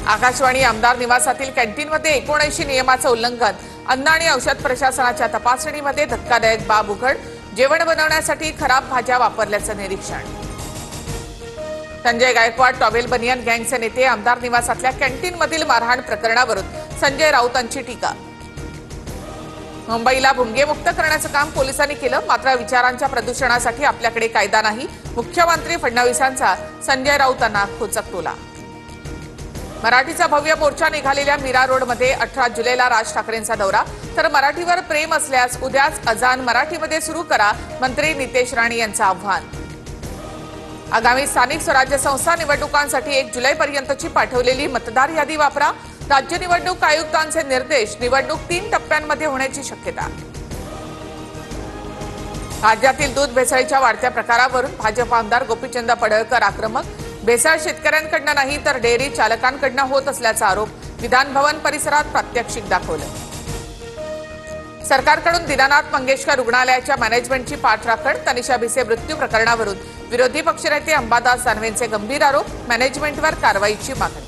आकाशवाणी आमदार निवासातील कॅन्टीनमध्ये 79 नियमाचं उल्लंघन, अन्न आणि औषध प्रशासनाच्या तपासणीमध्ये धक्कादायक बाब उघड, जेवण बनवण्यासाठी खराब भाज्या वापरल्याचं निरीक्षण। संजय गायकवाड टॉवेल बनियन गँगचे नेते आमदार निवासातल्या कॅन्टीनमधील मारहाण प्रकरणावरून संजय राऊतांची टीका। मुंबईला भुंगेमुक्त करण्याचं काम पोलिसांनी केलं, मात्र विचारांच्या प्रदूषणासाठी आपल्याकडे कायदा नाही, मुख्यमंत्री फडणवीसांचा संजय राऊतांना खोचक टोला। मराठीचा भव्य मोर्चा निघालेल्या मीरा रोडमध्ये 18 जुलैला राज ठाकरेंचा दौरा, तर मराठीवर प्रेम असल्यास उद्याच अजान मराठीमध्ये सुरू करा, मंत्री नितेश राणे यांचं आव्हान। आगामी स्थानिक स्वराज्य संस्था निवडणुकांसाठी 1 जुलैपर्यंतची पाठवलेली मतदार यादी वापरा, राज्य निवडणूक आयुक्तांचे निर्देश, निवडणूक 3 टप्प्यांमध्ये होण्याची शक्यता। राज्यातील दूध भेसळीच्या वाढत्या प्रकारावरून भाजप आमदार गोपीचंद पडळकर आक्रमक, भेसळ शेतकऱ्यांकडनं नाही तर डेअरी चालकांकडनं होत असल्याचा आरोप, विधान भवन परिसरात प्रात्यक्षिक दाखवलं। सरकारकडून दीनानाथ मंगेशकर रुग्णालयाच्या मॅनेजमेंटची पाठराखण, तनिषा भिसे मृत्यू प्रकरणावरून विरोधी पक्षनेते अंबादास दानवेंचे गंभीर आरोप, मॅनेजमेंटवर कारवाईची मागणी।